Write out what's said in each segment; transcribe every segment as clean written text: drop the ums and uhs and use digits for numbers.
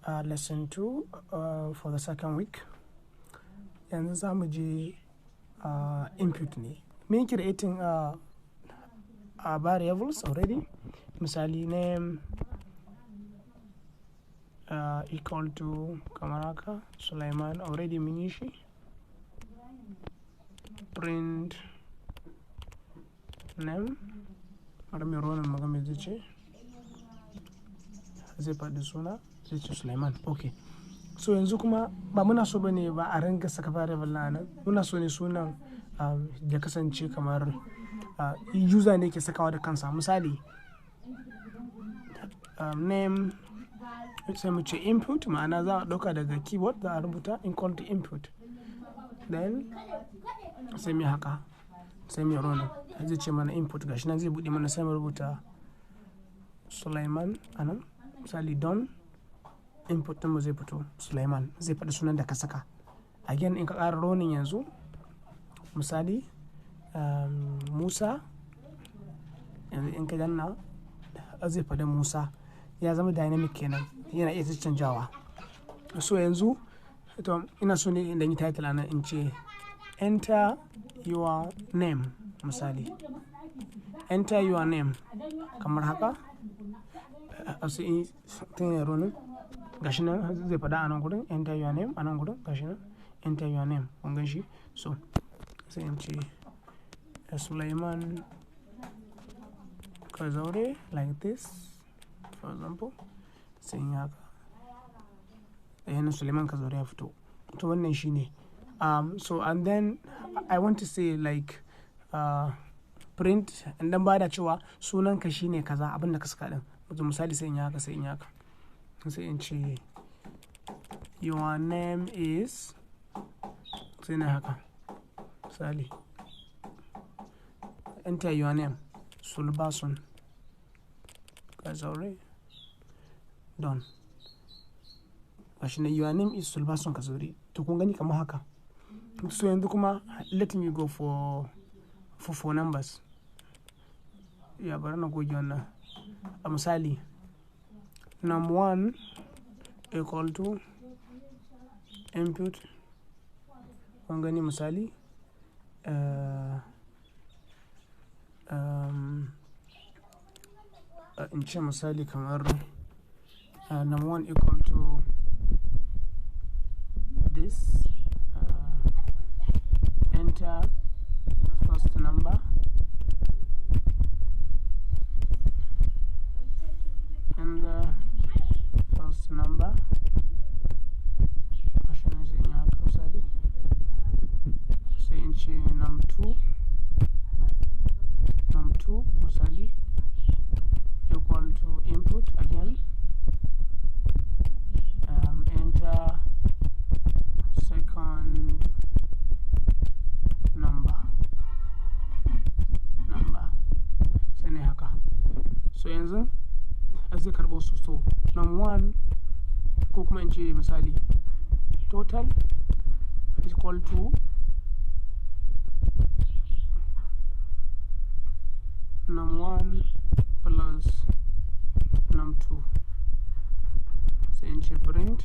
lesson 2 for the second week. Yanzu za mu je input ne. Mun creating variables already. Misali name equal to kamar haka Sulaiman, already mun yi shi. Print name, bari mai ronin magana zai ce, zai faɗi suna, zai ce Sulaiman. Okay. So yanzu kuma ba muna so bane ba a ringa saka variable na nan. Muna so ne sunan ya kasance kamar user ne ke sakawa da kansa. Misali name sai mu ce input, ma'ana za a ɗauka daga keyboard za a rubuta equal to input. Then sai mu haka, sai mu run, zai ce mana input, gashi nan zai buɗe mana, sai mu rubuta Sulaiman anan. Misali don input ɗin mu zai fito Sulaiman, zai faɗi sunan da ka saka. Again in ka ƙara running yanzu, misali Musa, yanzu in ka danna zai faɗi Musa, ya zama dynamic kenan, yana iya canjawa. So yanzu to ina so ne idan yi title anan in ce enter your name, misali enter your name kamar haka. Sai in tun ya running, gashi nan zai faɗa anan gurin enter your name, anan gurin gashi nan enter your name, kun gan shi. So sai in ce Sulaiman Kazaure, like this for example. Sai in haka yana Sulaiman Kazaure ya fito. To wannan shine so and then I want to say like print and then bada cewa sunanka shine kaza, abin da ka saka din. Misali sai in haka, sai in haka, sai in ce your name is, sai na haka misali enter your name Sulbasun Kazaure, done. Gashi na your name is Sulbasun Kazaure. To kun gani kamar haka. So yanzu kuma let me go for numbers. Ya bari na goge wannan. A misali num1 equal to input, kun gani misali in ce misali kamar num1 equal to this, enter first number and the first number. Sai in ce num2 misali equal to input again, enter second number sai ne haka. So yanzu zai karɓo su. So num1 ko kuma in ce misali total is equal to num1 plus num2. Sai in ce print,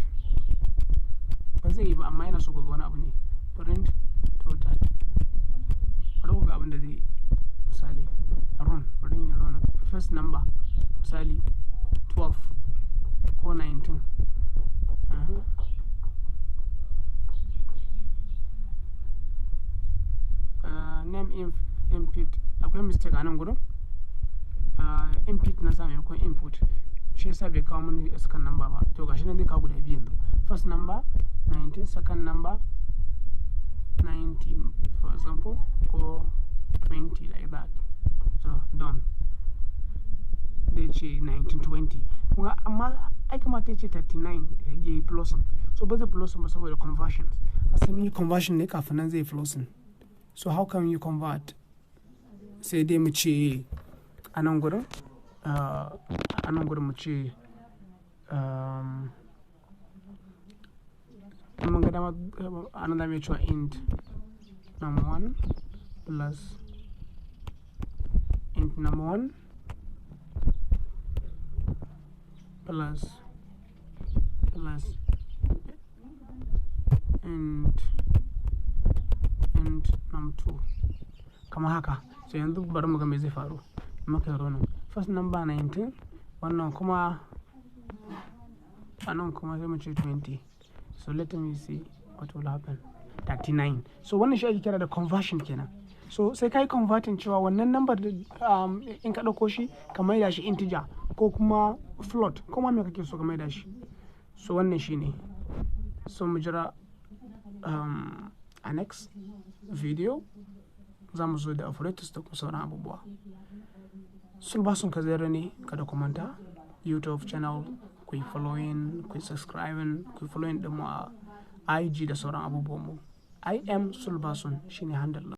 ba zai yi ba amma yana so ga wani abu ne, print total. Bari ku ga abin da zai yi. Misali run, bari yin run first number, misali 12 ko 19. Name input, akwai mistake a nan gurin. Input na sami akwai input, shi yasa bai kawo mini second number ba. To gashi nan zai kawo guda biyu yanzu. First number 19, second number 90 for example, ko 20 like that. So done. Zai ce 1920, amma ai kamata ya ce 39 ya yi plusin. So ba zai plusin ba saboda conversion. Asalin yi conversion ne kafin nan zai plusin. So how can you convert? Sai dai mu ce a nan gurin mu ce mun ga dama a nan da mai cewa int num1 plus int num1 plus plus int num2 kamar haka. So yanzu bari mu ga me zai faru muka yi running. First number 19, wannan kuma anan kuma sai mu ce 20. So let me see what will happen. 39. So wannan shi ake kira da conversion kenan. So sai kai converting cewa wannan number in ka dauko shi ka maida shi integer ko kuma float kuma me kake so ka maida shi. So wannan shine. So mu jira a next video za mu zo da operators da kuma sauran abubuwa. Sulbasun Kazera ne, kada ku manta YouTube channel ku yi following, ku yi subscribing, ku yi following din mu a IG da sauran abubuwan mu. I am Sulbasun shine handle.